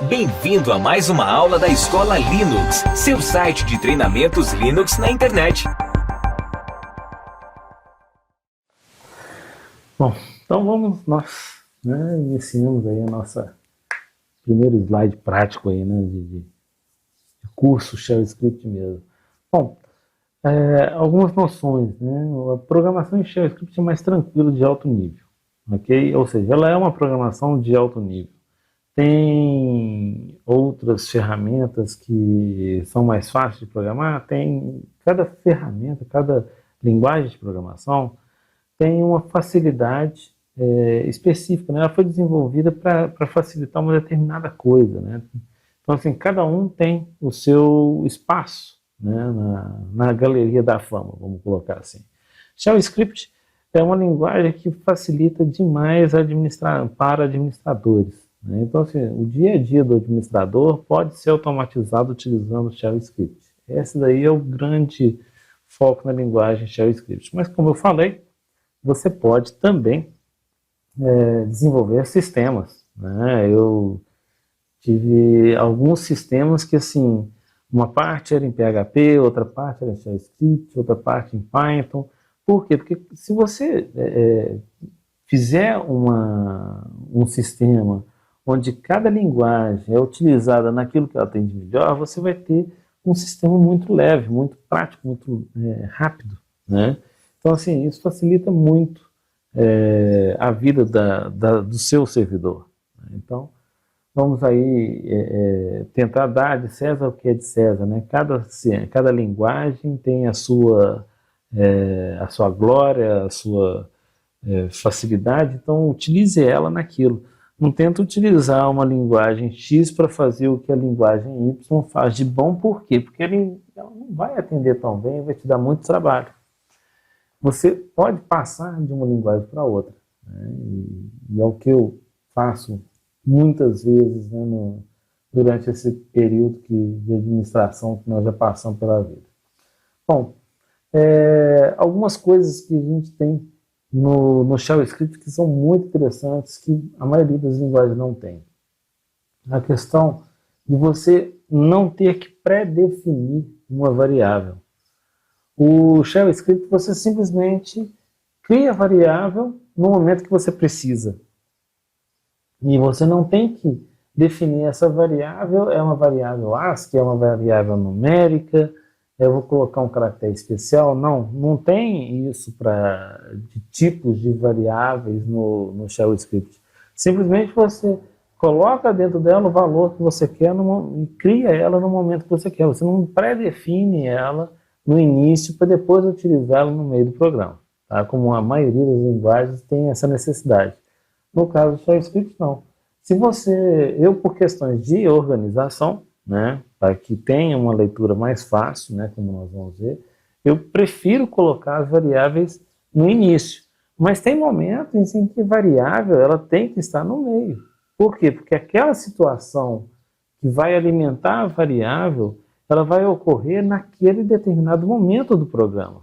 Bem-vindo a mais uma aula da Escola Linux, seu site de treinamentos Linux na internet. Bom, então nós iniciamos aí a nossa primeiro slide prático aí, de curso Shell Script mesmo. Bom, algumas noções, né? A programação em Shell Script é mais tranquila, de alto nível, ok? Ou seja, ela é uma programação de alto nível. Tem outras ferramentas que são mais fáceis de programar, cada ferramenta, cada linguagem de programação tem uma facilidade específica, né? Ela foi desenvolvida para facilitar uma determinada coisa, né? Então, assim, cada um tem o seu espaço, né, na galeria da fama, vamos colocar assim. Shell Script é uma linguagem que facilita demais para administradores, né? Então, assim, o dia a dia do administrador pode ser automatizado utilizando o Shell Script. Esse daí é o grande foco na linguagem Shell Script. Mas, como eu falei, você pode também desenvolver sistemas, né? Eu tive alguns sistemas que, assim, uma parte era em PHP, outra parte era em Shell Script, outra parte em Python. Por quê? Porque se você fizer um sistema onde cada linguagem é utilizada naquilo que ela tem de melhor, você vai ter um sistema muito leve, muito prático, muito rápido, né? Então, assim, isso facilita muito a vida do seu servidor. Né? Então, vamos aí tentar dar de César o que é de César, né? Cada linguagem tem a sua glória, a sua facilidade, então utilize ela naquilo. Não tenta utilizar uma linguagem X para fazer o que a linguagem Y faz de bom, por quê? Porque ela não vai atender tão bem, vai te dar muito trabalho. Você pode passar de uma linguagem para outra, né? E é o que eu faço muitas vezes, né, durante esse período de administração que nós já passamos pela vida. Bom, algumas coisas que a gente tem no Shell Script que são muito interessantes, que a maioria das linguagens não tem. A questão de você não ter que pré-definir uma variável. O Shell Script, você simplesmente cria a variável no momento que você precisa. E você não tem que definir essa variável, é uma variável ASCII, é uma variável numérica, eu vou colocar um caractere especial. Não tem isso de tipos de variáveis no Shell Script. Simplesmente você coloca dentro dela o valor que você quer e cria ela no momento que você quer. Você não pré-define ela no início para depois utilizá-la no meio do programa, tá? Como a maioria das linguagens tem essa necessidade. No caso do Shell Script, não. Eu, por questões de organização, né, para que tenha uma leitura mais fácil, né, como nós vamos ver, eu prefiro colocar as variáveis no início. Mas tem momentos em que a variável ela tem que estar no meio. Por quê? Porque aquela situação que vai alimentar a variável, ela vai ocorrer naquele determinado momento do programa,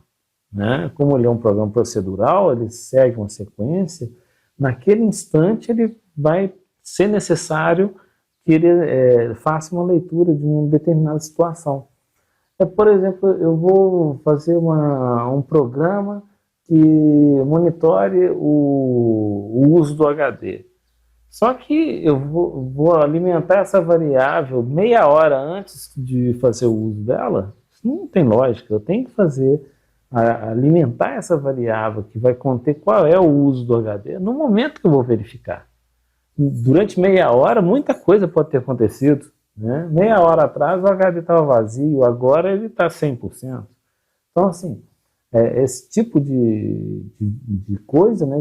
né? Como ele é um programa procedural, ele segue uma sequência, naquele instante ele vai ser necessário que ele faça uma leitura de uma determinada situação. Por exemplo, eu vou fazer um programa que monitore o uso do HD. Só que eu vou alimentar essa variável meia hora antes de fazer o uso dela. Isso não tem lógica. Eu tenho que alimentar essa variável que vai conter qual é o uso do HD no momento que eu vou verificar. Durante meia hora, muita coisa pode ter acontecido, né? Meia hora atrás o HD estava vazio, agora ele está 100%. Então, assim, esse tipo de coisa, né,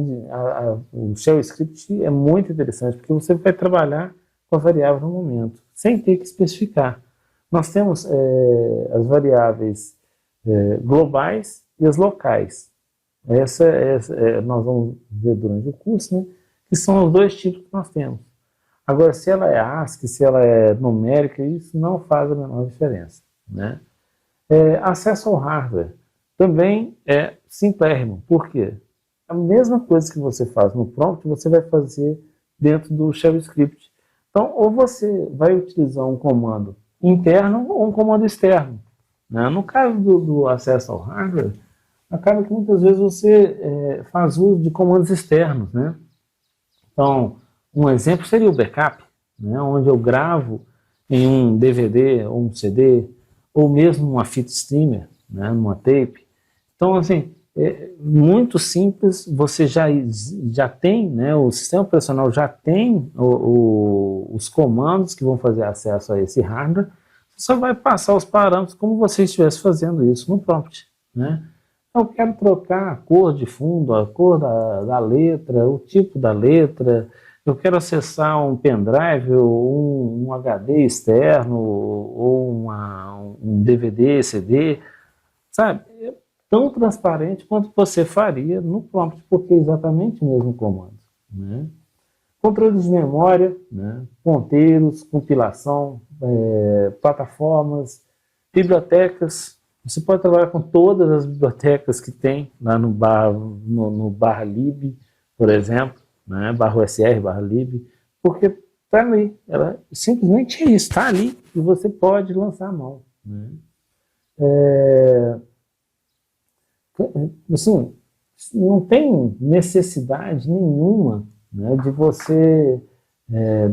o Shell Script é muito interessante, porque você vai trabalhar com a variável no momento, sem ter que especificar. Nós temos as variáveis globais e as locais. Nós vamos ver durante o curso, né, que são os dois tipos que nós temos. Agora, se ela é ASCII, se ela é numérica, isso não faz a menor diferença, né? Acesso ao hardware também é simplérrimo. Por quê? A mesma coisa que você faz no prompt, você vai fazer dentro do Shell Script. Então, ou você vai utilizar um comando interno ou um comando externo, né? No caso do acesso ao hardware, acaba que muitas vezes você faz uso de comandos externos, né? Então, um exemplo seria o backup, né? Onde eu gravo em um DVD ou um CD, ou mesmo uma fita streamer, né? Numa tape. Então, assim, é muito simples, você já tem, né? O sistema operacional já tem os comandos que vão fazer acesso a esse hardware, você só vai passar os parâmetros como você estivesse fazendo isso no prompt, né? Eu quero trocar a cor de fundo, a cor da letra, o tipo da letra, eu quero acessar um pendrive ou um HD externo ou um DVD, CD, sabe? É tão transparente quanto você faria no prompt, porque é exatamente o mesmo comando, né? Controle de memória, né? Ponteiros, compilação, plataformas, bibliotecas. Você pode trabalhar com todas as bibliotecas que tem lá no barra lib, por exemplo, né? Barra USR, barra lib, porque está ali, ela simplesmente está ali e você pode lançar a mão, né? Assim, não tem necessidade nenhuma, né, de você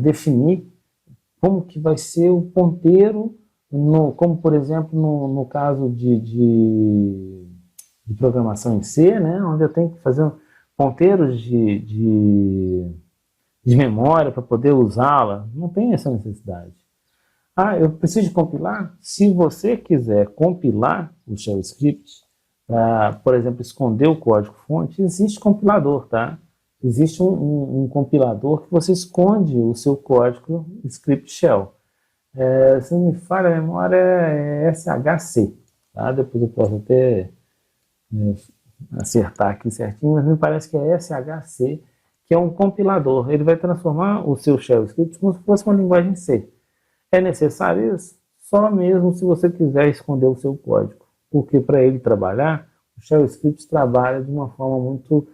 definir como que vai ser o ponteiro, como por exemplo no caso de programação em C, né, onde eu tenho que fazer ponteiros de memória para poder usá-la. Não tem essa necessidade. Ah, eu preciso de compilar? Se você quiser compilar o shell script, por exemplo, esconder o código-fonte, existe compilador, tá? Existe um compilador que você esconde o seu código script shell. Se me falha a memória, é SHC, tá? Depois eu posso até acertar aqui certinho, mas me parece que é SHC, que é um compilador. Ele vai transformar o seu shell script como se fosse uma linguagem C. É necessário isso? Só mesmo se você quiser esconder o seu código. Porque para ele trabalhar, o shell script trabalha de uma forma muito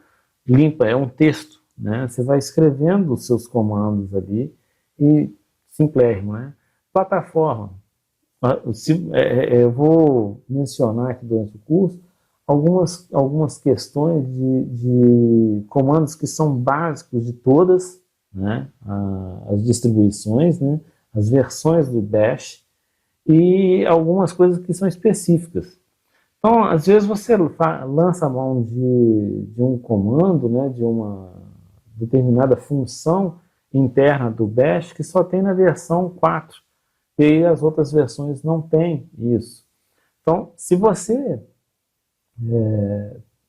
limpa, é um texto, né? Você vai escrevendo os seus comandos ali e simplérrimo, né? Plataforma. Eu vou mencionar aqui durante o curso algumas questões de comandos que são básicos de todas, né? As distribuições, né? As versões do Bash e algumas coisas que são específicas. Então, às vezes você lança a mão de um comando, né, de uma determinada função interna do Bash que só tem na versão 4, e as outras versões não têm isso. Então, se você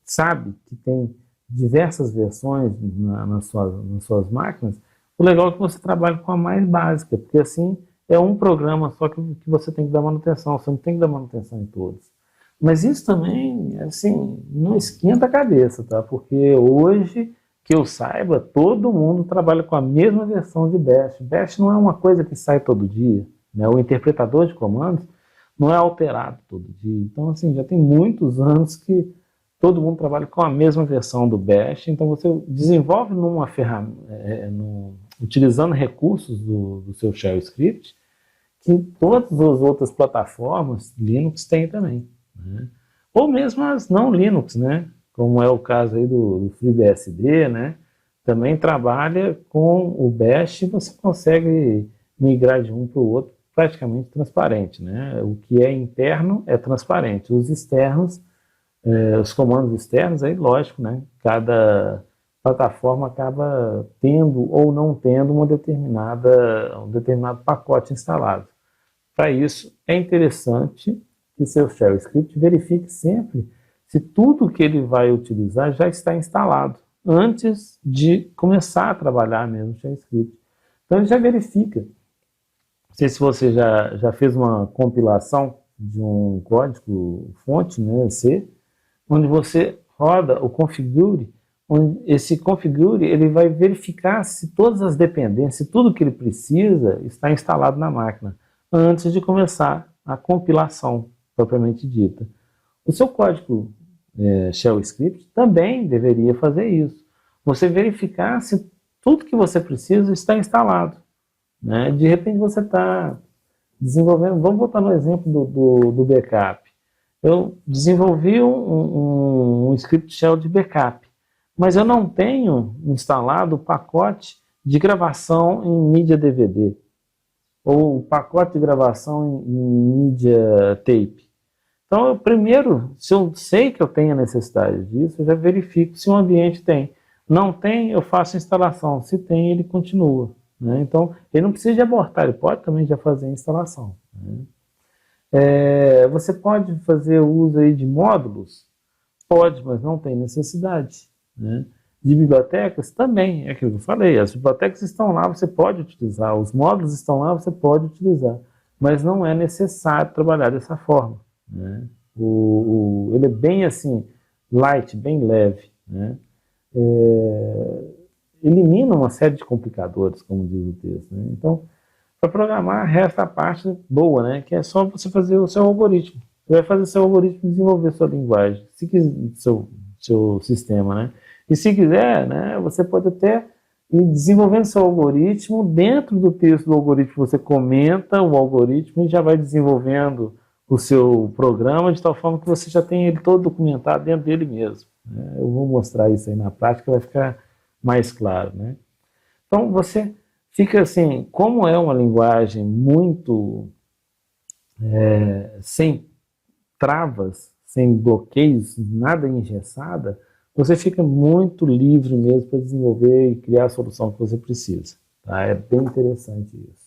sabe que tem diversas versões nas suas máquinas, o legal é que você trabalhe com a mais básica, porque assim é um programa só que você tem que dar manutenção, você não tem que dar manutenção em todos. Mas isso também, assim, não esquenta a cabeça, tá? Porque hoje, que eu saiba, todo mundo trabalha com a mesma versão de Bash. Bash não é uma coisa que sai todo dia, né? O interpretador de comandos não é alterado todo dia. Então, assim, já tem muitos anos que todo mundo trabalha com a mesma versão do Bash. Então, você desenvolve numa ferramenta, utilizando recursos do seu shell script, que todas as outras plataformas Linux têm também, né? Ou mesmo as não Linux, né? Como é o caso aí do FreeBSD, né? Também trabalha com o Bash e você consegue migrar de um para o outro praticamente transparente, né? O que é interno é transparente. Os externos, os comandos externos, aí lógico, né? Cada plataforma acaba tendo ou não tendo um determinado pacote instalado. Para isso, é interessante que seu shell script verifique sempre se tudo que ele vai utilizar já está instalado, antes de começar a trabalhar mesmo o shell script. Então ele já verifica. Não sei se você já fez uma compilação de um código fonte, né, C, onde você roda o configure, onde esse configure ele vai verificar se todas as dependências, se tudo que ele precisa está instalado na máquina, antes de começar a compilação propriamente dita. O seu código shell script também deveria fazer isso. Você verificar se tudo que você precisa está instalado, né? De repente você está desenvolvendo, vamos voltar no exemplo do backup. Eu desenvolvi um script shell de backup, mas eu não tenho instalado o pacote de gravação em mídia DVD, ou o pacote de gravação em mídia tape. Então, eu primeiro, se eu sei que eu tenho a necessidade disso, eu já verifico se o ambiente tem. Não tem, eu faço a instalação. Se tem, ele continua, né? Então, ele não precisa de abortar, ele pode também já fazer a instalação, né? Você pode fazer uso aí de módulos? Pode, mas não tem necessidade, né? De bibliotecas? Também, é aquilo que eu falei, as bibliotecas estão lá, você pode utilizar, os módulos estão lá, você pode utilizar, mas não é necessário trabalhar dessa forma, né? Ele é bem assim, light, bem leve, né? Elimina uma série de complicadores, como diz o texto, né? Então, para programar, resta a parte boa, né? Que é só você fazer o seu algoritmo. Você vai fazer seu algoritmo desenvolver sua linguagem, se quiser, seu sistema, né? E se quiser, né, você pode até ir desenvolvendo seu algoritmo. Dentro do texto do algoritmo, você comenta o algoritmo e já vai desenvolvendo o seu programa de tal forma que você já tem ele todo documentado dentro dele mesmo, né? Eu vou mostrar isso aí na prática, vai ficar mais claro, né? Então, você fica assim, como é uma linguagem muito sem travas, sem bloqueios, nada engessada, você fica muito livre mesmo para desenvolver e criar a solução que você precisa, tá? É bem interessante isso.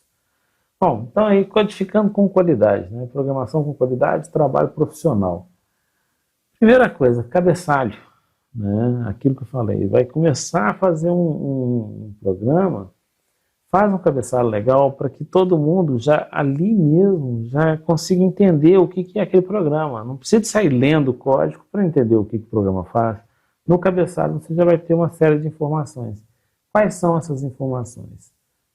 Bom, então aí codificando com qualidade, né? Programação com qualidade, trabalho profissional. Primeira coisa, cabeçalho, né? Aquilo que eu falei, vai começar a fazer um programa, faz um cabeçalho legal para que todo mundo já ali mesmo já consiga entender o que é aquele programa. Não precisa de sair lendo o código para entender o que o programa faz. No cabeçalho você já vai ter uma série de informações. Quais são essas informações?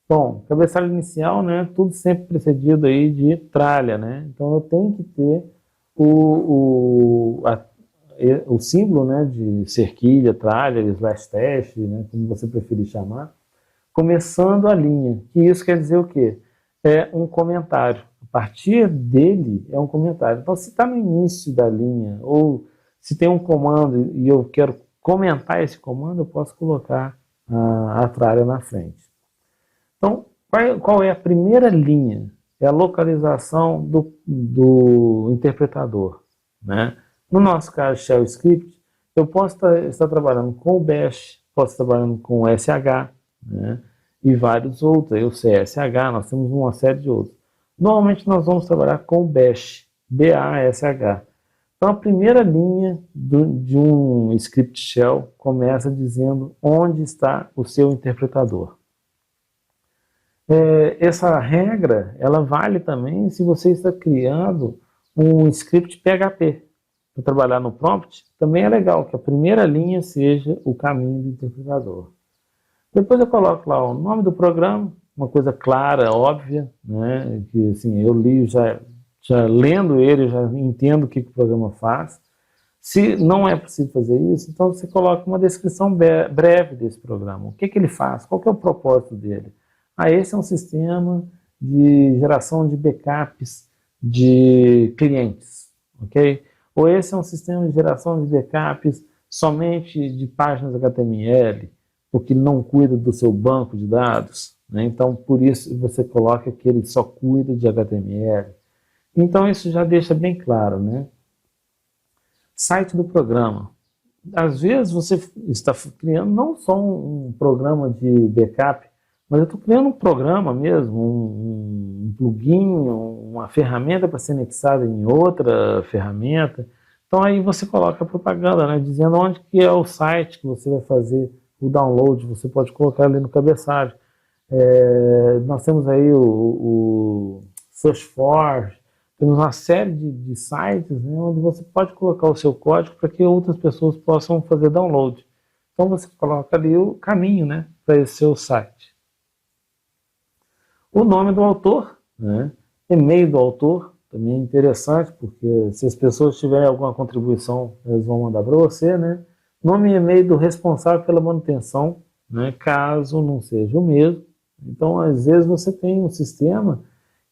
Bom, cabeçalho inicial, né? Tudo sempre precedido aí de tralha, né? Então eu tenho que ter o símbolo, né, de cerquilha, tralha, slash teste, né, como você preferir chamar, começando a linha, que isso quer dizer o quê? É um comentário. A partir dele é um comentário. Então, se está no início da linha, ou se tem um comando e eu quero comentar esse comando, eu posso colocar a tralha na frente. Então, qual é a primeira linha? É a localização do interpretador, né? No nosso caso, Shell Script, eu posso estar trabalhando com o Bash, posso estar trabalhando com o SH, né? E vários outros, aí o CSH, nós temos uma série de outros. Normalmente nós vamos trabalhar com o Bash, B-A-S-H. Então a primeira linha de um script shell começa dizendo onde está o seu interpretador. Essa regra, ela vale também se você está criando um script PHP. Para trabalhar no prompt, também é legal que a primeira linha seja o caminho do interpretador. Depois eu coloco lá o nome do programa, uma coisa clara, óbvia, né? Que assim, eu li já lendo ele, já entendo o que o programa faz. Se não é possível fazer isso, então você coloca uma descrição breve desse programa. O que ele faz? Qual que é o propósito dele? Esse é um sistema de geração de backups de clientes, ok? Ou esse é um sistema de geração de backups somente de páginas HTML, porque ele não cuida do seu banco de dados, né? Então, por isso você coloca que ele só cuida de HTML. Então, isso já deixa bem claro, né? Site do programa. Às vezes você está criando não só um programa de backup, mas eu estou criando um programa mesmo, um plugin, uma ferramenta para ser anexada em outra ferramenta. Então aí você coloca a propaganda, né, dizendo onde que é o site que você vai fazer o download, você pode colocar ali no cabeçalho. Nós temos aí o SearchForge, temos uma série de sites, né, onde você pode colocar o seu código para que outras pessoas possam fazer download. Então você coloca ali o caminho, né, para esse seu site. O nome do autor, né? E-mail do autor, também é interessante, porque se as pessoas tiverem alguma contribuição, eles vão mandar para você, né? Nome e e-mail do responsável pela manutenção, né? Caso não seja o mesmo, Então, às vezes, você tem um sistema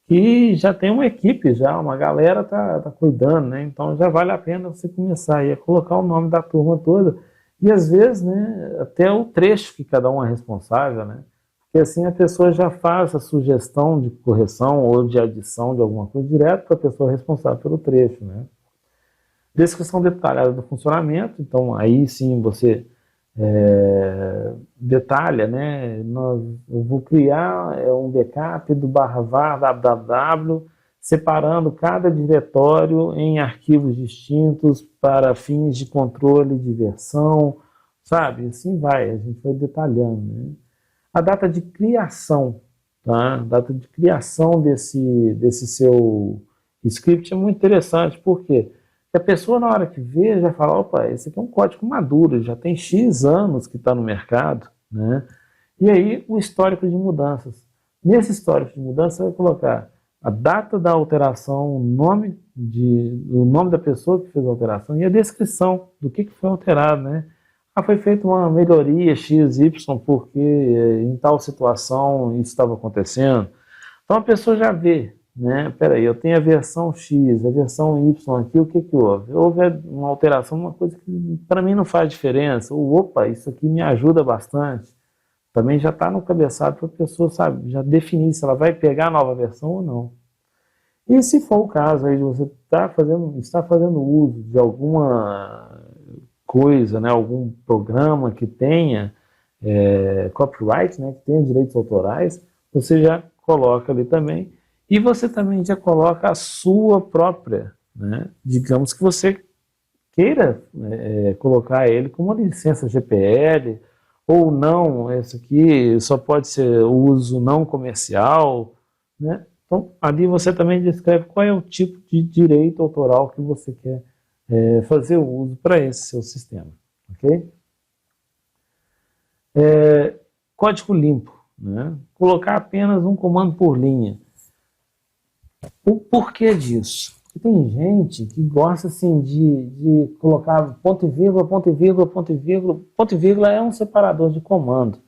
que já tem uma equipe, já uma galera tá cuidando, né? Então, já vale a pena você começar aí a colocar o nome da turma toda. E, às vezes, né, até o trecho que cada um é responsável, né? Porque assim a pessoa já faz a sugestão de correção ou de adição de alguma coisa direto para a pessoa responsável pelo trecho, né? Descrição detalhada do funcionamento, então aí sim você detalha, né? Eu vou criar um backup do /var www, separando cada diretório em arquivos distintos para fins de controle de versão, sabe? Assim vai, a gente vai detalhando, né? A data de criação, tá? A data de criação desse seu script é muito interessante, por quê? Porque a pessoa, na hora que vê, já fala, opa, esse aqui é um código maduro, já tem X anos que está no mercado, né? E aí, o histórico de mudanças. Nesse histórico de mudanças, você vai colocar a data da alteração, o nome da pessoa que fez a alteração e a descrição do que foi alterado, né? Foi feita uma melhoria XY porque em tal situação isso estava acontecendo. Então a pessoa já vê, né? Peraí, eu tenho a versão X, a versão Y aqui, o que houve? Houve uma alteração, uma coisa que para mim não faz diferença. Ou, opa, isso aqui me ajuda bastante. Também já está no cabeçalho para a pessoa, sabe, já definir se ela vai pegar a nova versão ou não. E se for o caso aí de você está fazendo uso de alguma coisa, né, algum programa que tenha copyright, né, que tenha direitos autorais, você já coloca ali também, e você também já coloca a sua própria, né, digamos que você queira colocar ele como uma licença GPL, ou não, esse aqui só pode ser uso não comercial, né, então ali você também descreve qual é o tipo de direito autoral que você quer fazer o uso para esse seu sistema, ok? Código limpo, né? Colocar apenas um comando por linha. O porquê disso? Porque tem gente que gosta assim de colocar ponto e vírgula, ponto e vírgula, ponto e vírgula. Ponto e vírgula é um separador de comando.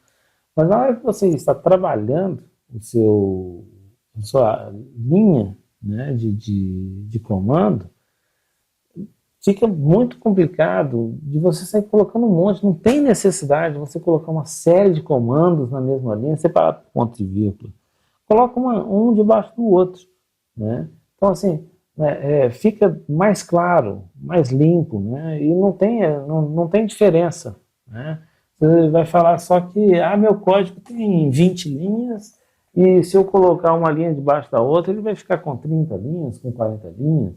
Mas na hora que você está trabalhando a sua linha, né, de comando, fica muito complicado de você sair colocando um monte. Não tem necessidade de você colocar uma série de comandos na mesma linha, separado por ponto e vírgula. Coloca um debaixo do outro, né? Então, assim, fica mais claro, mais limpo, né? E não tem diferença, né? Você vai falar só que, meu código tem 20 linhas e se eu colocar uma linha debaixo da outra, ele vai ficar com 30 linhas, com 40 linhas.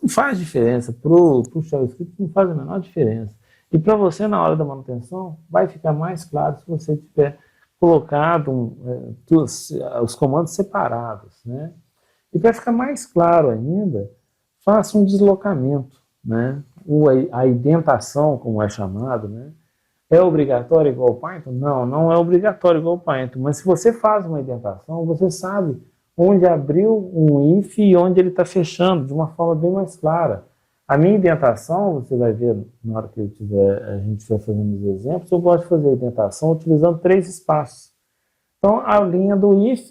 Não faz diferença, para o JavaScript não faz a menor diferença. E para você, na hora da manutenção, vai ficar mais claro se você tiver colocado os comandos separados, né? E para ficar mais claro ainda, faça um deslocamento, né? A indentação, como é chamado, né? É obrigatório igual ao Python? Não, não é obrigatório igual ao Python, mas se você faz uma indentação, você sabe onde abriu um if e onde ele está fechando, de uma forma bem mais clara. A minha indentação, você vai ver na hora que a gente estiver fazendo os exemplos, eu gosto de fazer a indentação utilizando 3 espaços. Então, a linha do if,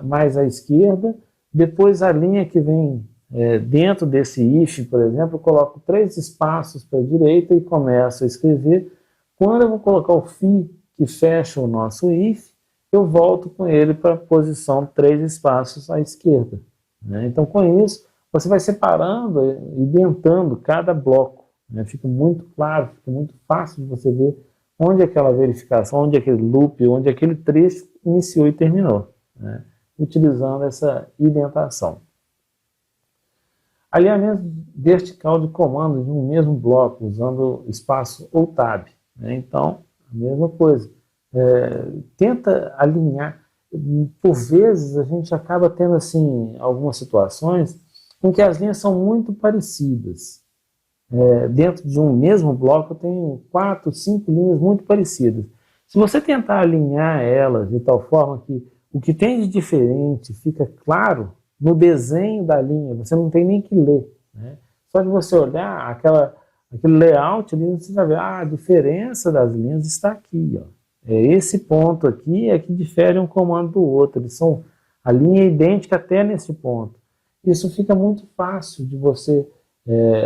mais à esquerda, depois a linha que vem dentro desse if, por exemplo, eu coloco 3 espaços para a direita e começo a escrever. Quando eu vou colocar o fim que fecha o nosso if, eu volto com ele para a posição 3 espaços à esquerda, né? Então, com isso, você vai separando e dentando cada bloco, né? Fica muito claro, fica muito fácil de você ver onde aquela verificação, onde aquele loop, onde aquele trecho iniciou e terminou, né? Utilizando essa indentação. Alinhamento vertical de comandos de um mesmo bloco, usando espaço ou tab, né? Então, a mesma coisa. Tenta alinhar. Por vezes a gente acaba tendo assim algumas situações em que as linhas são muito parecidas. Dentro de um mesmo bloco eu tenho 4, 5 linhas muito parecidas. Se você tentar alinhar elas de tal forma que o que tem de diferente fica claro no desenho da linha, você não tem nem que ler, né? Só de você olhar aquele layout ali, você vai ver, a diferença das linhas está aqui, ó. Esse ponto aqui é que difere um comando do outro. A linha é idêntica até nesse ponto. Isso fica muito fácil de você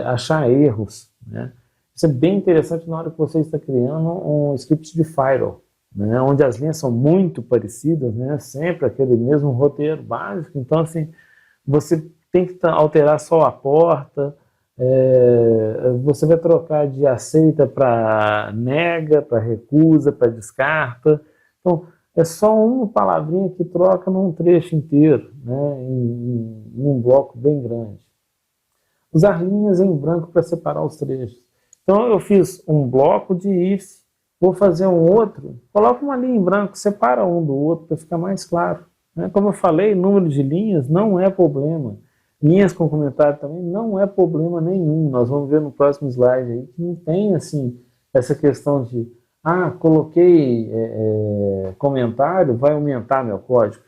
achar erros, né? Isso é bem interessante na hora que você está criando um script de firewall, né? Onde as linhas são muito parecidas, né? Sempre aquele mesmo roteiro básico. Então, assim, você tem que alterar só a porta, você vai trocar de aceita para nega, para recusa, para descarta. Então, é só uma palavrinha que troca num trecho inteiro, né, em um bloco bem grande. Usar linhas em branco para separar os trechos. Então, eu fiz um bloco de if, vou fazer um outro, coloco uma linha em branco, separa um do outro para ficar mais claro, né? Como eu falei, número de linhas não é problema. Linhas com comentário também não é problema nenhum. Nós vamos ver no próximo slide aí que não tem assim essa questão de coloquei comentário, vai aumentar meu código.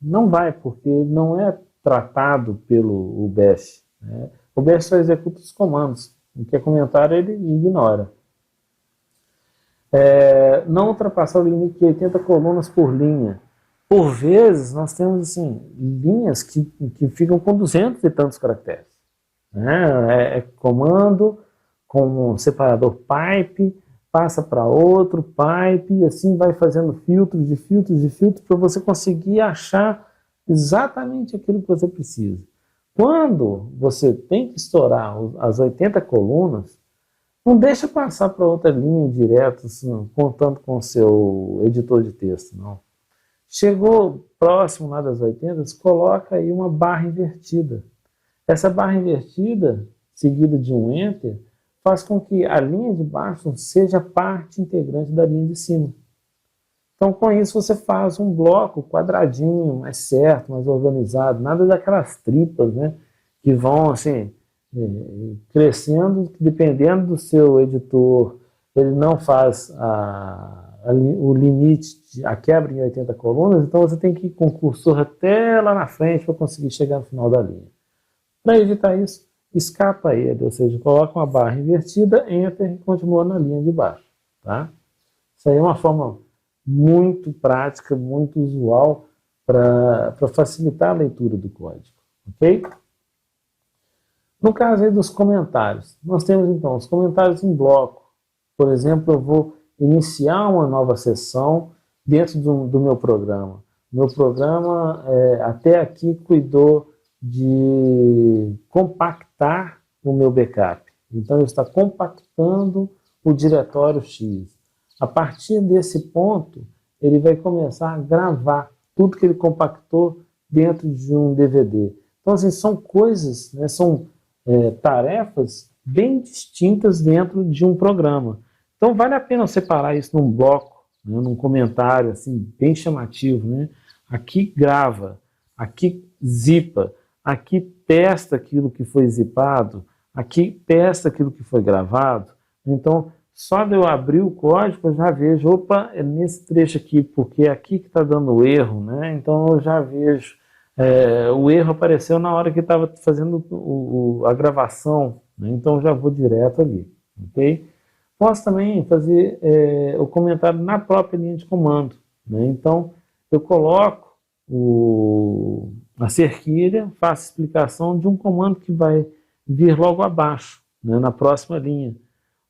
Não vai, porque não é tratado pelo Bash, né? O Bash só executa os comandos. O que é comentário ele ignora. Não ultrapassar o limite de 80 colunas por linha. Por vezes, nós temos assim, linhas que ficam com 200 e tantos caracteres, né? Comando com um separador pipe, passa para outro pipe, e assim vai fazendo filtros de filtros de filtros para você conseguir achar exatamente aquilo que você precisa. Quando você tem que estourar as 80 colunas, não deixa passar para outra linha direto, assim, contando com o seu editor de texto, não. Chegou próximo lá das 80, coloca aí uma barra invertida. Essa barra invertida, seguida de um Enter, faz com que a linha de baixo seja parte integrante da linha de cima. Então, com isso, você faz um bloco quadradinho, mais certo, mais organizado, nada daquelas tripas, né, que vão, assim, crescendo, dependendo do seu editor, ele não faz o limite, a quebra em 80 colunas, então você tem que ir com o cursor até lá na frente para conseguir chegar no final da linha. Para evitar isso, escapa ele, ou seja, coloca uma barra invertida, Enter e continua na linha de baixo. Tá? Isso aí é uma forma muito prática, muito usual para facilitar a leitura do código. Ok? No caso aí dos comentários, nós temos então os comentários em bloco. Por exemplo, eu vou iniciar uma nova sessão dentro do meu programa. Meu programa até aqui cuidou de compactar o meu backup. Então, ele está compactando o diretório X. A partir desse ponto, ele vai começar a gravar tudo que ele compactou dentro de um DVD. Então, assim, são coisas, né, são tarefas bem distintas dentro de um programa. Então, vale a pena separar isso num bloco, né, num comentário assim, bem chamativo, né? Aqui grava, aqui zipa, aqui testa aquilo que foi zipado, aqui testa aquilo que foi gravado. Então, só de eu abrir o código, eu já vejo, opa, é nesse trecho aqui, porque é aqui que está dando erro, né? Então, eu já vejo, o erro apareceu na hora que estava fazendo a gravação, né? Então, eu já vou direto ali, ok? Posso também fazer o comentário na própria linha de comando, né? Então, eu coloco a cerquilha, faço explicação de um comando que vai vir logo abaixo, né, na próxima linha.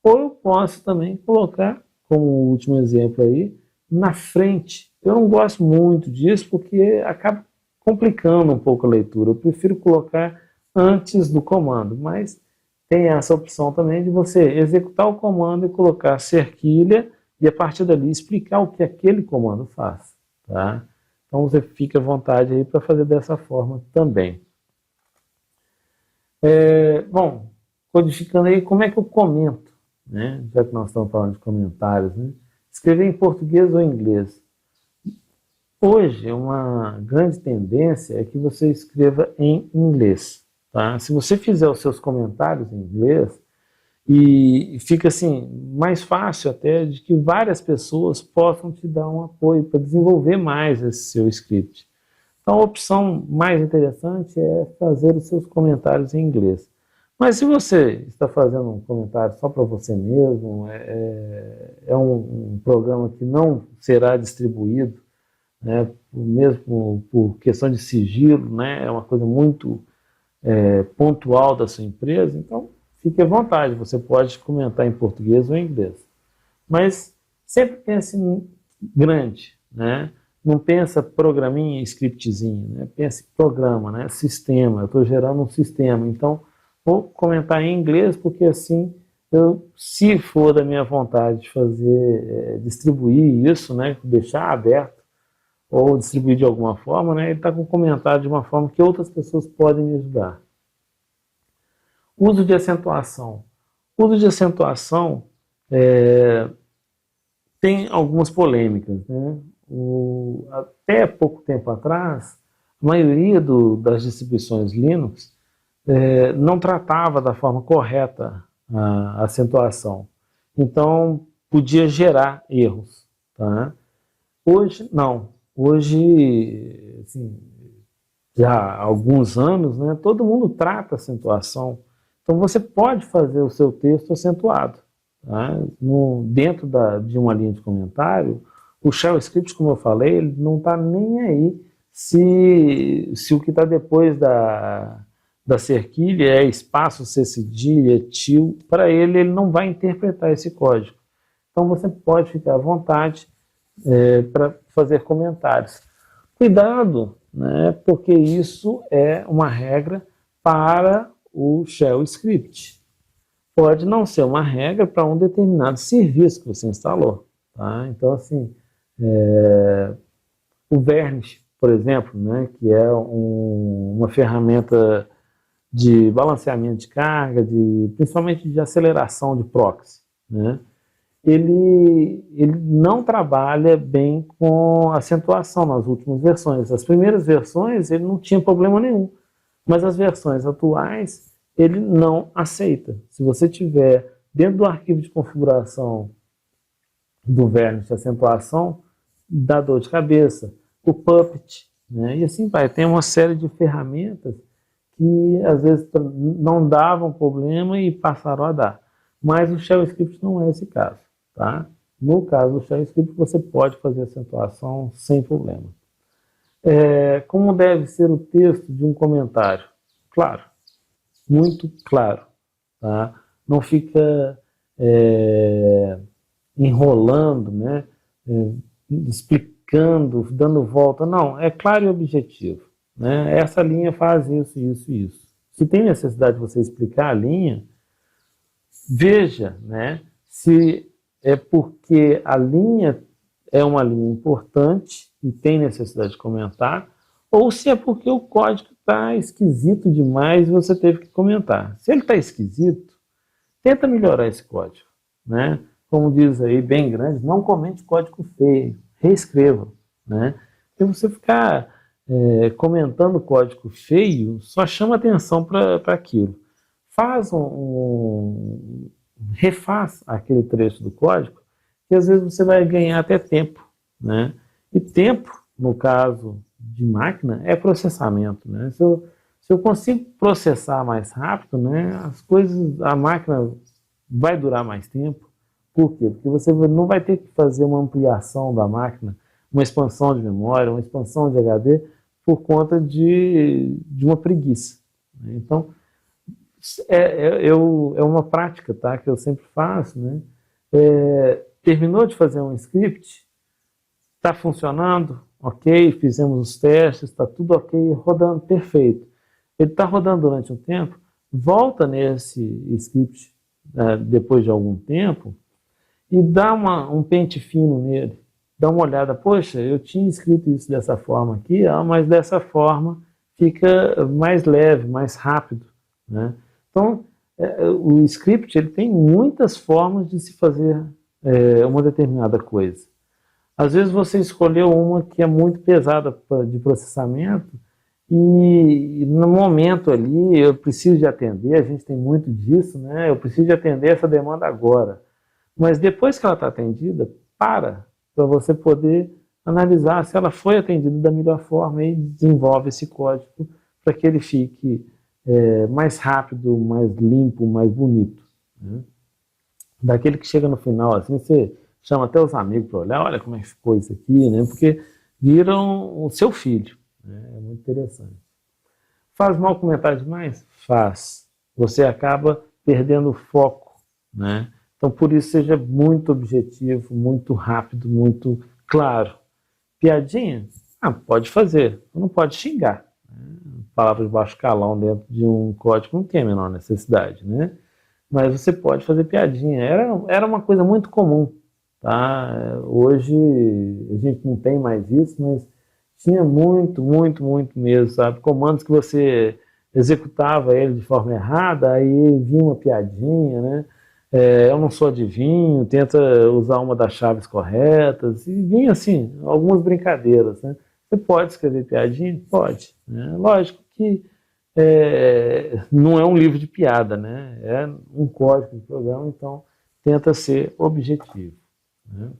Ou eu posso também colocar, como o último exemplo aí, na frente. Eu não gosto muito disso porque acaba complicando um pouco a leitura. Eu prefiro colocar antes do comando, mas tem essa opção também de você executar o comando e colocar a cerquilha e a partir dali explicar o que aquele comando faz, tá? Então você fica à vontade aí para fazer dessa forma também. Bom, codificando aí, como é que eu comento, né? Já que nós estamos falando de comentários, né? Escrever em português ou em inglês. Hoje, uma grande tendência é que você escreva em inglês, tá? Se você fizer os seus comentários em inglês, e fica assim, mais fácil até de que várias pessoas possam te dar um apoio para desenvolver mais esse seu script. Então a opção mais interessante é fazer os seus comentários em inglês. Mas se você está fazendo um comentário só para você mesmo, é um programa que não será distribuído, né, mesmo por questão de sigilo, né, é uma coisa muito pontual da sua empresa, então fique à vontade, você pode comentar em português ou em inglês. Mas sempre pense grande, né? Não pensa programinha, scriptzinho, né? Pense programa, né? Sistema, eu estou gerando um sistema, então vou comentar em inglês porque assim, se for da minha vontade de fazer, distribuir isso, né? Deixar aberto ou distribuir de alguma forma, né? Ele está com um comentário de uma forma que outras pessoas podem me ajudar. Uso de acentuação. Uso de acentuação tem algumas polêmicas, né? Até pouco tempo atrás, a maioria das distribuições Linux não tratava da forma correta a acentuação. Então, podia gerar erros. Tá? Hoje, não. Hoje, assim, já há alguns anos, né, todo mundo trata acentuação. Então, você pode fazer o seu texto acentuado. Tá? Dentro de uma linha de comentário, o shell script, como eu falei, ele não está nem aí se o que está depois da cerquilha é espaço, C cedilha, til. Para ele não vai interpretar esse código. Então você pode ficar à vontade para fazer comentários. Cuidado, né, porque isso é uma regra para o shell script. Pode não ser uma regra para um determinado serviço que você instalou. Tá? Então, assim, o Varnish, por exemplo, né, que é uma ferramenta de balanceamento de carga, principalmente de aceleração de proxy, né, ele não trabalha bem com acentuação nas últimas versões. As primeiras versões ele não tinha problema nenhum, mas as versões atuais ele não aceita. Se você tiver dentro do arquivo de configuração do Varnish acentuação, dá dor de cabeça. O Puppet, né? E assim vai. Tem uma série de ferramentas que às vezes não davam problema e passaram a dar. Mas o shell script não é esse caso. Tá? No caso do shell script, você pode fazer acentuação sem problema. Como deve ser o texto de um comentário? Claro, muito claro. Tá? Não fica enrolando, né? Explicando, dando volta. Não, é claro e objetivo. Né? Essa linha faz isso, isso e isso. Se tem necessidade de você explicar a linha, veja, né, se é porque a linha é uma linha importante e tem necessidade de comentar, ou se é porque o código está esquisito demais e você teve que comentar. Se ele está esquisito, tenta melhorar esse código. Né? Como diz aí, bem grande, não comente código feio, reescreva. Né? Se você ficar comentando código feio, só chama atenção para aquilo. Refaz aquele trecho do código, que às vezes você vai ganhar até tempo. Né? E tempo, no caso de máquina, é processamento. Né? Se eu consigo processar mais rápido, né, a máquina vai durar mais tempo. Por quê? Porque você não vai ter que fazer uma ampliação da máquina, uma expansão de memória, uma expansão de HD, por conta de uma preguiça. Né? Então, é uma prática, tá, que eu sempre faço. Né? Terminou de fazer um script, está funcionando, ok, fizemos os testes, está tudo ok, rodando perfeito. Ele está rodando durante um tempo, volta nesse script depois de algum tempo e dá um pente fino nele. Dá uma olhada, poxa, eu tinha escrito isso dessa forma aqui, mas dessa forma fica mais leve, mais rápido. Né? Então, o script ele tem muitas formas de se fazer uma determinada coisa. Às vezes você escolheu uma que é muito pesada de processamento e no momento ali eu preciso de atender, a gente tem muito disso, né? Eu preciso de atender essa demanda agora. Mas depois que ela está atendida, para você poder analisar se ela foi atendida da melhor forma e desenvolve esse código para que ele fique mais rápido, mais limpo, mais bonito, né? Daquele que chega no final, assim, você chama até os amigos para olhar, olha como é que ficou isso aqui, né? Porque viram o seu filho, né? É muito interessante. Faz mal comentar demais? Faz. Você acaba perdendo o foco, né? Então, por isso, seja muito objetivo, muito rápido, muito claro. Piadinha? Pode fazer, não pode xingar. Palavra de baixo calão dentro de um código não tem a menor necessidade, né? Mas você pode fazer piadinha. Era uma coisa muito comum, tá? Hoje a gente não tem mais isso, mas tinha muito, muito, muito mesmo, sabe? Comandos que você executava ele de forma errada, aí vinha uma piadinha, né? Eu não sou adivinho, tenta usar uma das chaves corretas, e vinha assim, algumas brincadeiras, né? Você pode escrever piadinha? Pode, né? Lógico que não é um livro de piada, né? É um código de programa, então tenta ser objetivo, né?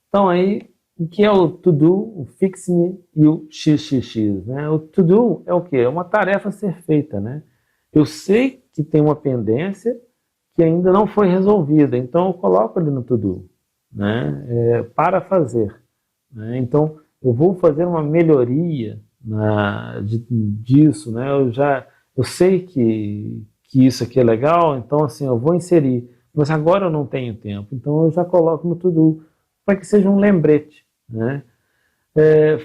Então aí, o que é o to-do, o fix-me e o xxx, né? O to-do é o quê? É uma tarefa a ser feita, né? Eu sei que tem uma pendência que ainda não foi resolvida, então eu coloco ali no to-do, né? Para fazer, né? Então, eu vou fazer uma melhoria disso, né? Eu sei que isso aqui é legal, então assim, eu vou inserir, mas agora eu não tenho tempo, então eu já coloco no to-do, para que seja um lembrete, né?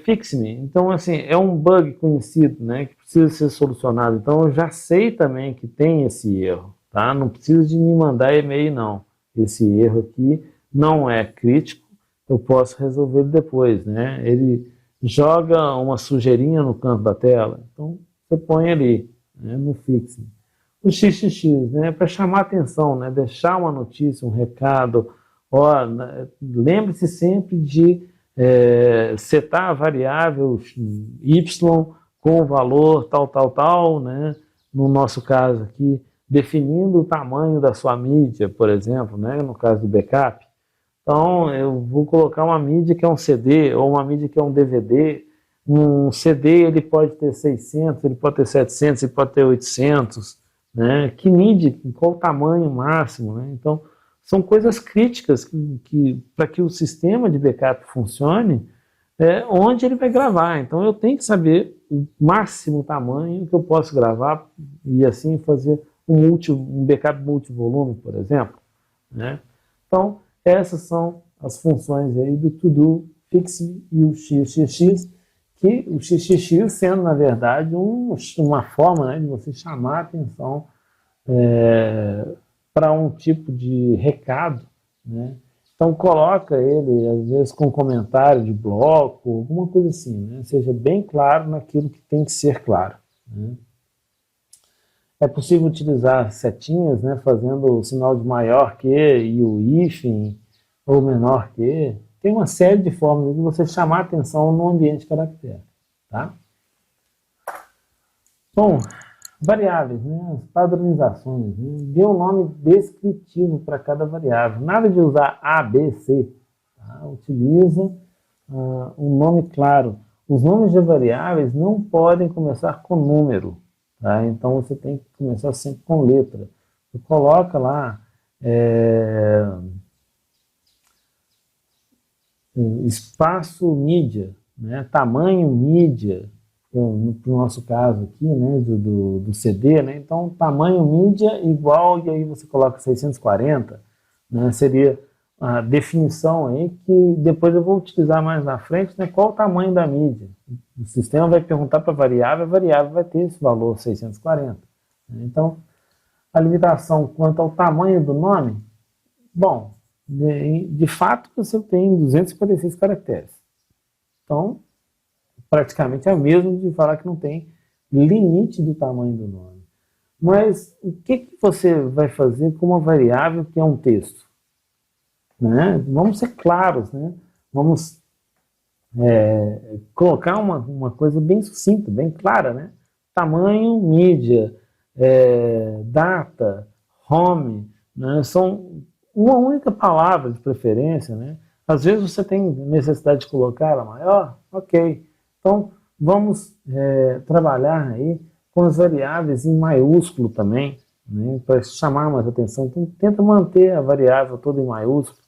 Fix-me, então assim, é um bug conhecido, né, que precisa ser solucionado, então eu já sei também que tem esse erro, tá? Não precisa de me mandar e-mail não, esse erro aqui não é crítico, eu posso resolver depois, né? Ele joga uma sujeirinha no canto da tela, então você põe ali, né, no fix-me. O XXX, né, para chamar atenção, né, deixar uma notícia, um recado, lembre-se sempre de setar a variável y com o valor tal, né? No nosso caso aqui, definindo o tamanho da sua mídia, por exemplo, né? No caso do backup. Então, eu vou colocar uma mídia que é um CD ou uma mídia que é um DVD. Um CD ele pode ter 600, ele pode ter 700, ele pode ter 800, né? Que mídia, qual o tamanho máximo, né? Então, são coisas críticas que para que o sistema de backup funcione, onde ele vai gravar. Então eu tenho que saber o máximo tamanho que eu posso gravar e assim fazer um backup multivolume, por exemplo, né? Então essas são as funções aí do to-do, fix-me e o xxx, que o xxx sendo na verdade uma forma, né, de você chamar a atenção para um tipo de recado, né? Então coloca ele, às vezes, com comentário de bloco, alguma coisa assim, né? Seja bem claro naquilo que tem que ser claro, né? É possível utilizar setinhas, né, fazendo o sinal de maior que e o hífen, ou menor que. Tem uma série de formas de você chamar a atenção no ambiente caractere, tá? Bom, variáveis, né? As padronizações, né? Dê um nome descritivo para cada variável. Nada de usar A, B, C. Tá? Utiliza um nome claro. Os nomes de variáveis não podem começar com número. Tá? Então você tem que começar sempre com letra. Você coloca lá espaço mídia, né? Tamanho mídia, no nosso caso aqui, né, do CD, né? Então tamanho mídia igual, e aí você coloca 640, né? Seria a definição aí que depois eu vou utilizar mais na frente, né? Qual o tamanho da mídia? O sistema vai perguntar para a variável vai ter esse valor 640. Né? Então a limitação quanto ao tamanho do nome, bom, de fato você tem 256 caracteres. Então praticamente é o mesmo de falar que não tem limite do tamanho do nome. Mas o que você vai fazer com uma variável que é um texto? Né? Vamos ser claros, né? Vamos colocar uma coisa bem sucinta, bem clara, né? Tamanho, mídia, data, home, né? São uma única palavra de preferência, né? Às vezes você tem necessidade de colocar ela maior, ok. Então, vamos trabalhar aí com as variáveis em maiúsculo também, né, para chamar mais atenção. Então, tenta manter a variável toda em maiúsculo.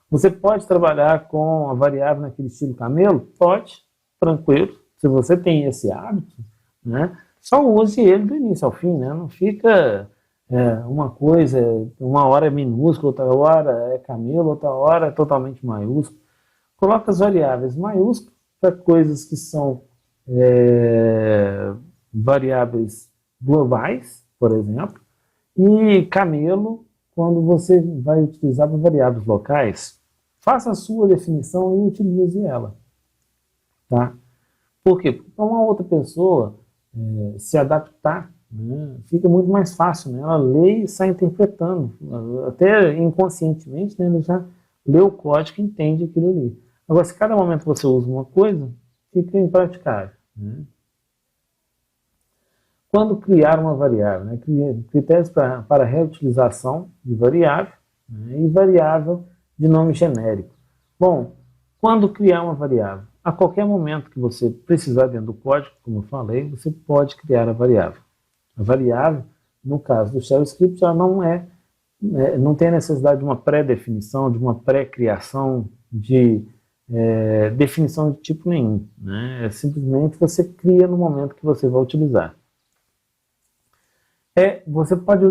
Você pode trabalhar com a variável naquele estilo camelo? Pode, tranquilo. Se você tem esse hábito, né, só use ele do início ao fim, né? Não fica uma coisa, uma hora é minúsculo, outra hora é camelo, outra hora é totalmente maiúsculo. Coloca as variáveis maiúsculas para coisas que são variáveis globais, por exemplo, e camelo quando você vai utilizar para variáveis locais. Faça a sua definição e utilize ela. Tá? Por quê? Porque para uma outra pessoa se adaptar, né, fica muito mais fácil. Né? Ela lê e sai interpretando. Até inconscientemente, né, ela já lê o código e entende aquilo ali. Agora, se cada momento você usa uma coisa, fica impraticável. Né? Quando criar uma variável, né, critérios para reutilização de variável, né, e variável de nome genérico. Bom, quando criar uma variável? A qualquer momento que você precisar dentro do código, como eu falei, você pode criar a variável. A variável, no caso do Shell Script, ela não tem a necessidade de uma pré-definição, de uma pré-criação, de definição de tipo nenhum. Né? Simplesmente você cria no momento que você vai utilizar. Você pode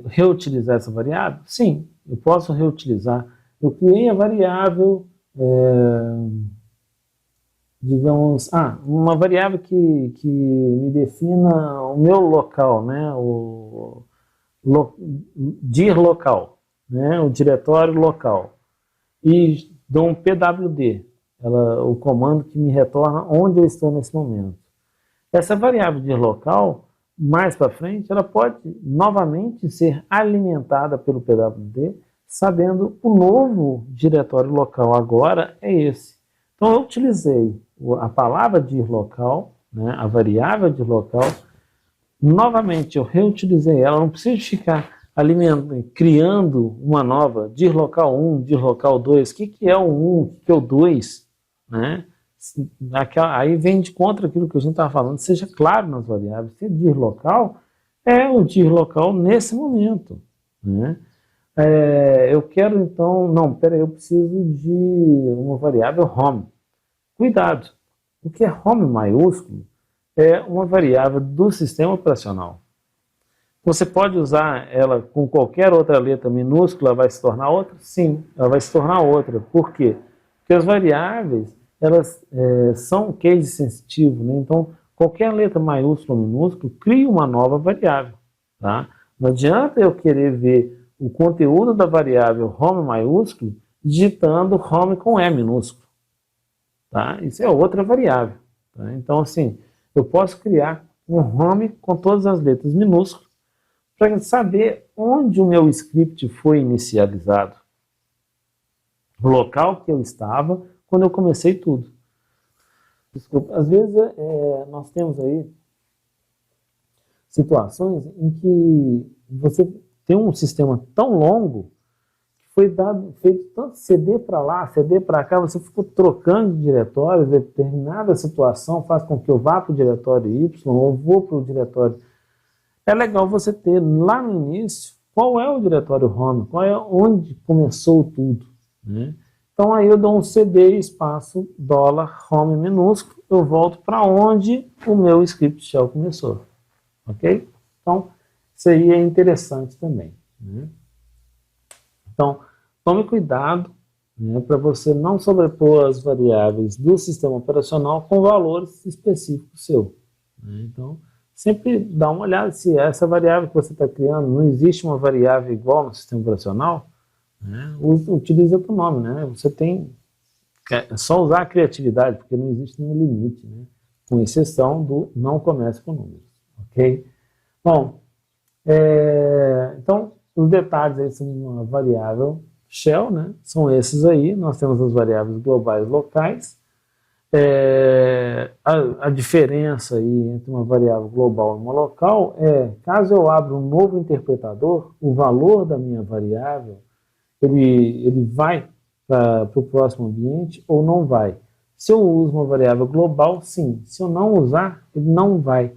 reutilizar essa variável? Sim, eu posso reutilizar. Eu criei a variável, digamos, uma variável que me defina o meu local, né? Dir local, né? O diretório local. E dou um pwd, o comando que me retorna onde eu estou nesse momento. Essa variável dir local, mais para frente, ela pode novamente ser alimentada pelo pwd, sabendo o novo diretório local agora é esse. Então eu utilizei a palavra dir local, né, a variável dir local, novamente eu reutilizei ela, não preciso ficar criando uma nova, dir local 1, dir local 2, o que é o 1, o que é o 2, né? Aí vem de contra aquilo que a gente estava falando, seja claro nas variáveis. Se dir local, é o dir local nesse momento. Né? Eu quero então, eu preciso de uma variável home. Cuidado, o que é home maiúsculo é uma variável do sistema operacional. Você pode usar ela com qualquer outra letra minúscula, vai se tornar outra? Sim, ela vai se tornar outra. Por quê? Porque as variáveis elas são case sensitivo, né? Então qualquer letra maiúscula ou minúscula cria uma nova variável. Tá? Não adianta eu querer ver o conteúdo da variável home maiúsculo digitando home com E minúsculo. Tá? Isso é outra variável. Tá? Então, assim, eu posso criar um home com todas as letras minúsculas para saber onde o meu script foi inicializado. O local que eu estava quando eu comecei tudo. Desculpa, às vezes nós temos aí situações em que você tem um sistema tão longo que foi feito tanto CD para lá, CD para cá, você ficou trocando de diretório, determinada situação faz com que eu vá para o diretório Y ou vou para o diretório. É legal você ter lá no início qual é o diretório home, qual é onde começou tudo, né? Então aí eu dou um CD espaço $home minúsculo, eu volto para onde o meu script shell começou, ok? Então isso aí é interessante também, né? Então tome cuidado, né, para você não sobrepor as variáveis do sistema operacional com valores específicos seu, né? Então sempre dá uma olhada se essa variável que você está criando, não existe uma variável igual no sistema operacional, né? Utiliza outro nome, né? Você tem só usar a criatividade, porque não existe nenhum limite, né? Com exceção do não comece com números, ok? Bom, então os detalhes aí são uma variável shell, né? São esses aí. Nós temos as variáveis globais locais. A diferença aí entre uma variável global e uma local caso eu abra um novo interpretador, o valor da minha variável ele vai para o próximo ambiente ou não vai. Se eu uso uma variável global, sim. Se eu não usar, ele não vai.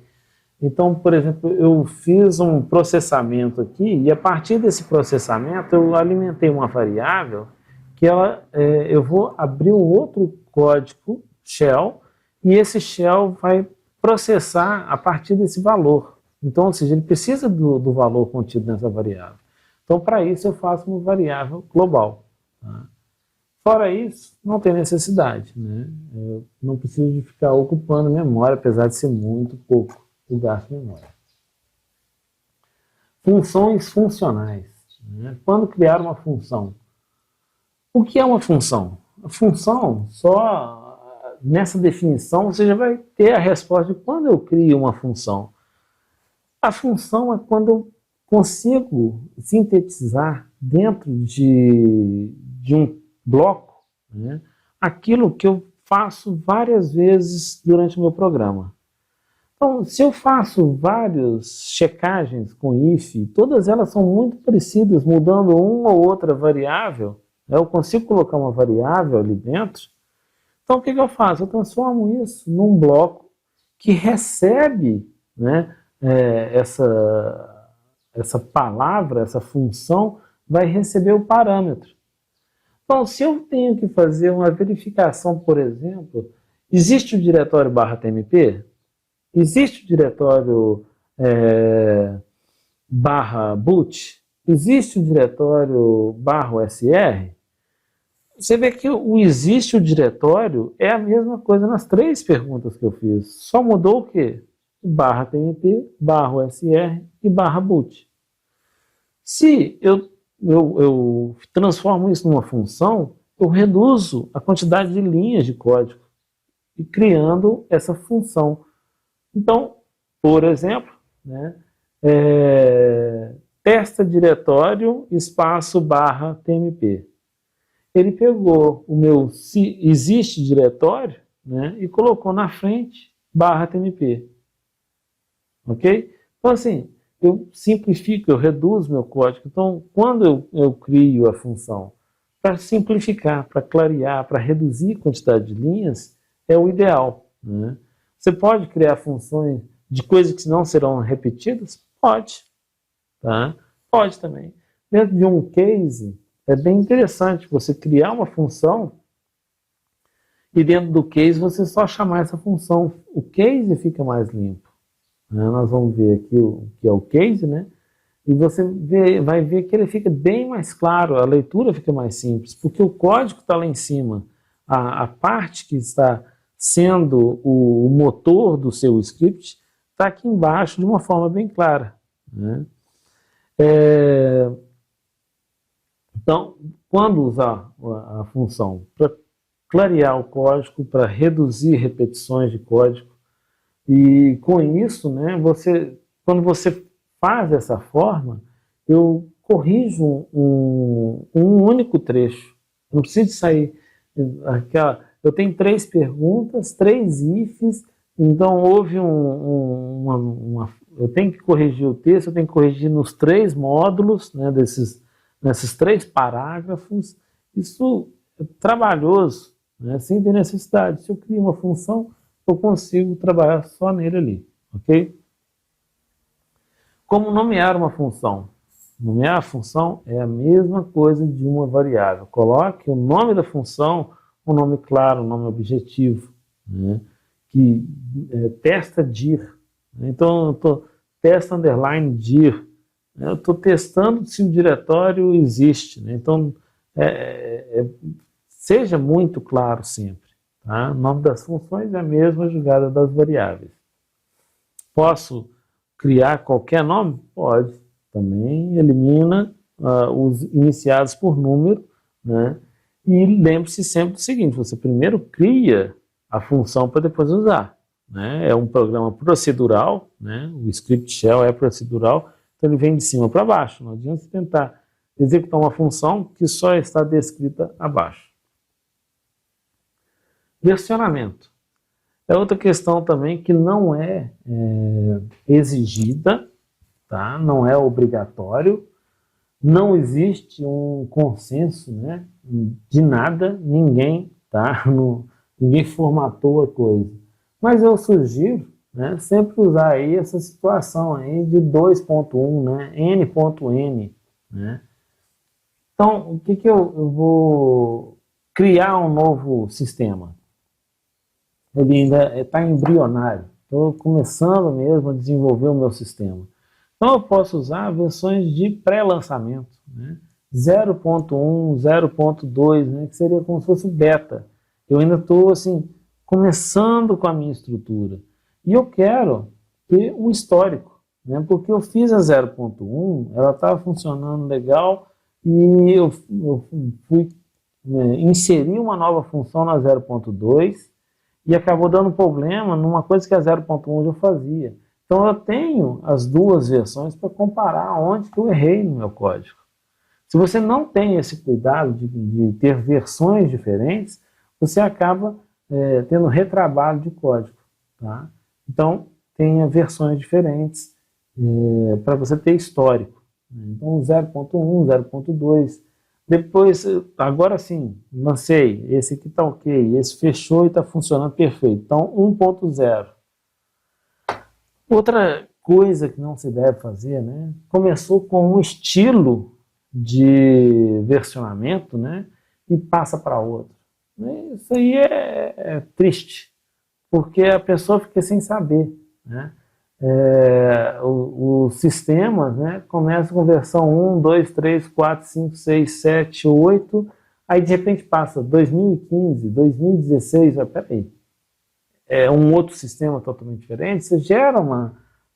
Então, por exemplo, eu fiz um processamento aqui e a partir desse processamento eu alimentei uma variável que eu vou abrir um outro código shell e esse shell vai processar a partir desse valor. Então, ou seja, ele precisa do valor contido nessa variável. Então, para isso eu faço uma variável global. Tá? Fora isso, não tem necessidade, né? Eu não preciso de ficar ocupando memória, apesar de ser muito pouco o gasto de memória. Funções funcionais. Né? Quando criar uma função? O que é uma função? A função, só nessa definição, você já vai ter a resposta de quando eu crio uma função. A função é quando eu consigo sintetizar dentro de um bloco, né, aquilo que eu faço várias vezes durante o meu programa. Então, se eu faço várias checagens com if, todas elas são muito parecidas, mudando uma ou outra variável, né, eu consigo colocar uma variável ali dentro. Então, o que eu faço? Eu transformo isso num bloco que recebe, né, essa palavra, essa função, vai receber o parâmetro. Então, se eu tenho que fazer uma verificação, por exemplo, existe o diretório /tmp? Existe o diretório /boot? Existe o diretório /usr? Você vê que o existe o diretório é a mesma coisa nas três perguntas que eu fiz. Só mudou o quê? /tmp, /usr e /boot. Se eu transformo isso numa função, eu reduzo a quantidade de linhas de código e criando essa função. Então, por exemplo, né, testa diretório espaço /tmp. Ele pegou o meu se existe diretório, né, e colocou na frente /tmp. Ok? Então, assim, eu simplifico, eu reduzo meu código. Então, quando eu crio a função para simplificar, para clarear, para reduzir a quantidade de linhas, é o ideal. Né? Você pode criar funções de coisas que não serão repetidas? Pode. Tá? Pode também. Dentro de um case, é bem interessante você criar uma função e dentro do case você só chamar essa função. O case fica mais limpo. Nós vamos ver aqui o que é o case, né? E você vai ver que ele fica bem mais claro, a leitura fica mais simples, porque o código está lá em cima. A parte que está sendo o motor do seu script está aqui embaixo de uma forma bem clara. Né? Então, quando usar a função para clarear o código, para reduzir repetições de código, e com isso, né, quando você faz dessa forma, eu corrijo um único trecho. Não preciso sair eu tenho 3 perguntas, 3 ifs, então houve eu tenho que corrigir o texto, eu tenho que corrigir nos 3 módulos, né, nesses 3 parágrafos. Isso é trabalhoso, né, sem ter necessidade. Se eu crio uma função, eu consigo trabalhar só nele ali, ok? Como nomear uma função? Nomear a função é a mesma coisa de uma variável. Coloque o nome da função, um nome claro, um nome objetivo, né? Que testa dir. Então, eu estou testa underline dir. Eu estou testando se o diretório existe. Né? Então, seja muito claro sempre. Tá? O nome das funções é a mesma jogada das variáveis. Posso criar qualquer nome? Pode. Também elimina os iniciados por número, né? E lembre-se sempre do seguinte, você primeiro cria a função para depois usar. Né? É um programa procedural, né? O script shell é procedural, então ele vem de cima para baixo. Não adianta você tentar executar uma função que só está descrita abaixo. Versionamento. É outra questão também que não é exigida, tá? Não é obrigatório, não existe um consenso, né, de nada, ninguém formatou a coisa. Mas eu sugiro, né? Sempre usar aí essa situação aí de 2.1, né? N.N, né? Então, o que que eu vou criar um novo sistema? Ele ainda está embrionário. Estou começando mesmo a desenvolver o meu sistema. Então, eu posso usar versões de pré-lançamento, né? 0.1, 0.2, né? Que seria como se fosse beta. Eu ainda estou assim, começando com a minha estrutura. E eu quero ter um histórico, né? Porque eu fiz a 0.1, ela estava funcionando legal e eu fui inserir uma nova função na 0.2 e acabou dando problema numa coisa que a 0.1 já fazia. Então eu tenho as duas versões para comparar onde que eu errei no meu código. Se você não tem esse cuidado de ter versões diferentes, você acaba tendo retrabalho de código. Tá? Então, tenha versões diferentes para você ter histórico. Então, 0.1, 0.2. Depois, agora sim, lancei. Esse aqui está ok. Esse fechou e está funcionando perfeito. Então, 1.0. Outra coisa que não se deve fazer, né? Começou com um estilo de versionamento, né? E passa para outro. Isso aí é triste, porque a pessoa fica sem saber, né? Os sistemas, né, começam com versão 1, 2, 3, 4, 5, 6, 7, 8, aí de repente passa 2015, 2016, peraí, é um outro sistema totalmente diferente, você gera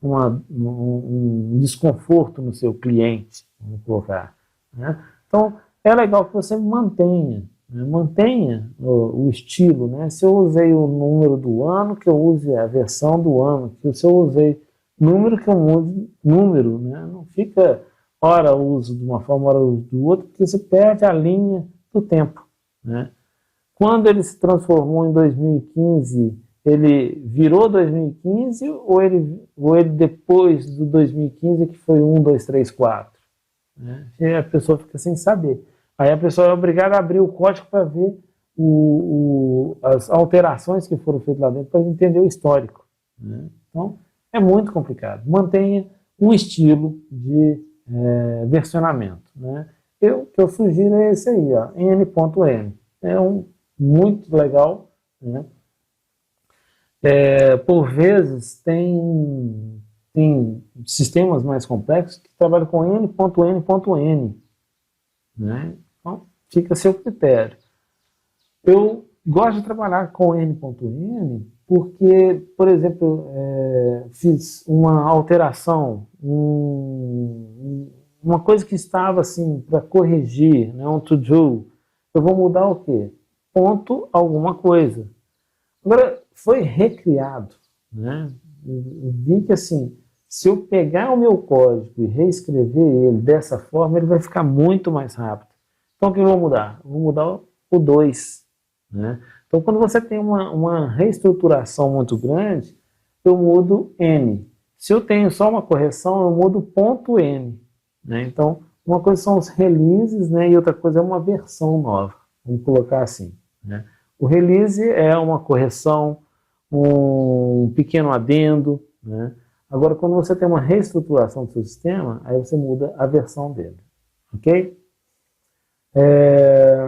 um desconforto no seu cliente, vamos colocar, né? Então, é legal que você mantenha o estilo, né? Se eu usei o número do ano, que eu use a versão do ano, se eu usei número, que eu use número, né? Não fica, ora uso de uma forma, ora uso do outro, porque você perde a linha do tempo, né? Quando ele se transformou em 2015, ele virou 2015 ou ele depois do 2015 que foi 1, 2, 3, 4? Né? E a pessoa fica sem saber. Aí a pessoa é obrigada a abrir o código para ver as alterações que foram feitas lá dentro, para entender o histórico, né? Então, é muito complicado. Mantenha um estilo de versionamento, né? O que eu sugiro é esse aí, ó, N.N. É muito legal, né? Por vezes, tem sistemas mais complexos que trabalham com N.N.N, né? Então, fica a seu critério. Eu gosto de trabalhar com N.N porque, por exemplo, fiz uma alteração, uma coisa que estava assim para corrigir, né, um to-do. Eu vou mudar o quê? Ponto alguma coisa. Agora, foi recriado, né? Eu vi que assim, se eu pegar o meu código e reescrever ele dessa forma, ele vai ficar muito mais rápido. Então, o que eu vou mudar? Eu vou mudar o 2. Né? Então, quando você tem uma reestruturação muito grande, eu mudo N. Se eu tenho só uma correção, eu mudo ponto N. Né? Então, uma coisa são os releases, né? E outra coisa é uma versão nova. Vamos colocar assim. Né? O release é uma correção, um pequeno adendo, né? Agora, quando você tem uma reestruturação do seu sistema, aí você muda a versão dele, ok?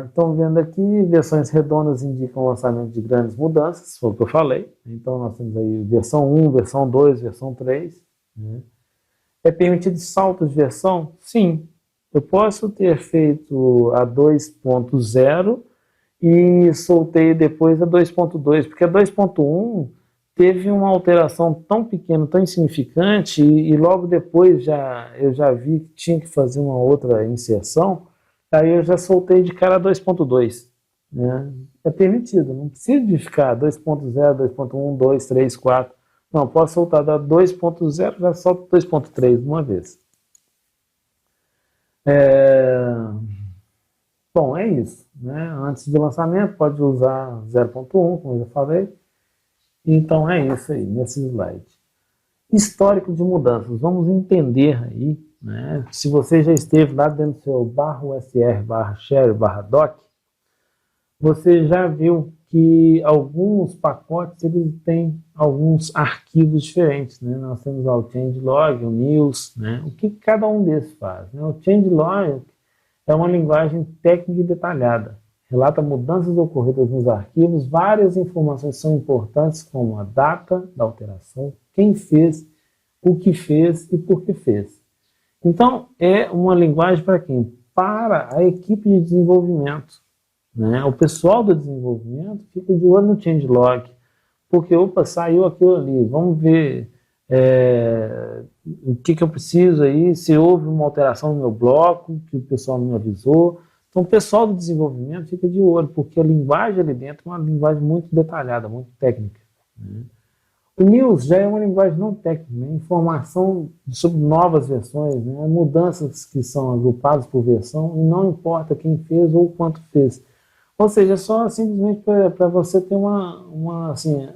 Estão vendo aqui, versões redondas indicam o lançamento de grandes mudanças, foi o que eu falei. Então, nós temos aí versão 1, versão 2, versão 3. Né? É permitido saltos de versão? Sim. Eu posso ter feito a 2.0 e soltei depois a 2.2, porque a 2.1 teve uma alteração tão pequena, tão insignificante, e logo depois eu já vi que tinha que fazer uma outra inserção, aí eu já soltei de cara 2.2. Né? É permitido, não precisa de ficar 2.0, 2.1, 2, 3, 4. Não, posso soltar da 2.0, já solto 2.3 de uma vez. Bom, é isso. Né? Antes do lançamento, pode usar 0.1, como eu já falei. Então é isso aí, nesse slide. Histórico de mudanças. Vamos entender aí, né? Se você já esteve lá dentro do seu /usr/share/doc, você já viu que alguns pacotes eles têm alguns arquivos diferentes, né? Nós temos lá o changelog, o news, né? O que cada um desses faz, né? O changelog é uma linguagem técnica e detalhada. Relata mudanças ocorridas nos arquivos, várias informações são importantes, como a data da alteração, quem fez, o que fez e por que fez. Então, é uma linguagem para quem? Para a equipe de desenvolvimento, né? O pessoal do desenvolvimento fica de olho no changelog, porque, opa, saiu aquilo ali, vamos ver o que eu preciso aí, se houve uma alteração no meu bloco, que o pessoal não me avisou. Então, o pessoal do desenvolvimento fica de olho, porque a linguagem ali dentro é uma linguagem muito detalhada, muito técnica, né? O News já é uma linguagem não técnica, né? Informação sobre novas versões, né? Mudanças que são agrupadas por versão, e não importa quem fez ou quanto fez. Ou seja, é só simplesmente para você ter uma assim,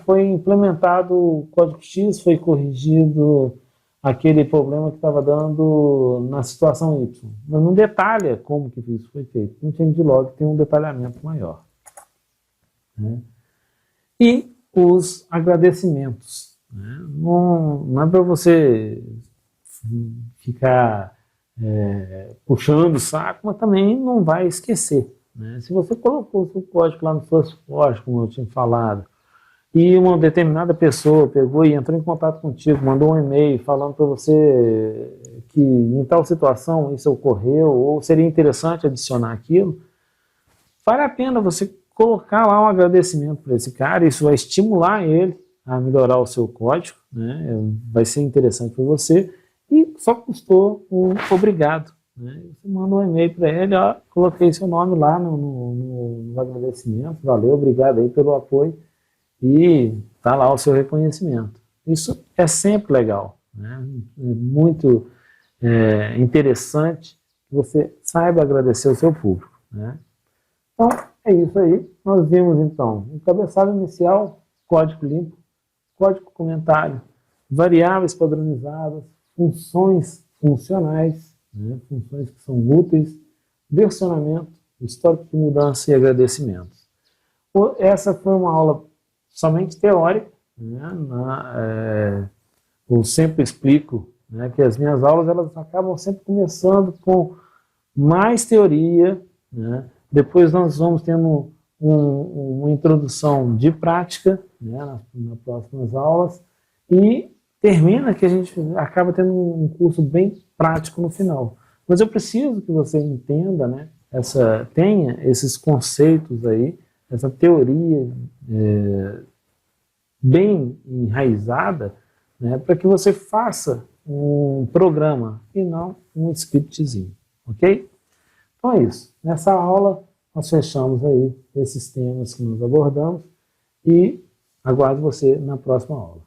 foi implementado o código X, foi corrigido aquele problema que estava dando na situação Y. Mas não detalha como que isso foi feito. No changelog tem um detalhamento maior, né? E os agradecimentos, né? Não é para você ficar puxando o saco, mas também não vai esquecer, né? Se você colocou o seu código lá no SourceForge, como eu tinha falado, e uma determinada pessoa pegou e entrou em contato contigo, mandou um e-mail falando para você que em tal situação isso ocorreu, ou seria interessante adicionar aquilo, vale a pena você colocar lá um agradecimento para esse cara. Isso vai estimular ele a melhorar o seu código, né? Vai ser interessante para você e só custou um obrigado, né? Você manda um e-mail para ele, ó, coloquei seu nome lá no agradecimento, valeu, obrigado aí pelo apoio, e tá lá o seu reconhecimento. Isso é sempre legal, né? É muito interessante que você saiba agradecer o seu público, né? Então, é isso aí. Nós vimos, então, o cabeçalho inicial, código limpo, código comentário, variáveis padronizadas, funções funcionais, né? Funções que são úteis, versionamento, histórico de mudança e agradecimentos. Essa foi uma aula somente teórica, né? Eu sempre explico, né, que as minhas aulas elas acabam sempre começando com mais teoria, né? Depois nós vamos tendo uma introdução de prática, né, nas próximas aulas, e termina que a gente acaba tendo um curso bem prático no final. Mas eu preciso que você entenda, né, tenha esses conceitos aí, essa teoria bem enraizada, né, para que você faça um programa e não um scriptzinho, ok? Então é isso. Nessa aula, nós fechamos aí esses temas que nós abordamos e aguardo você na próxima aula.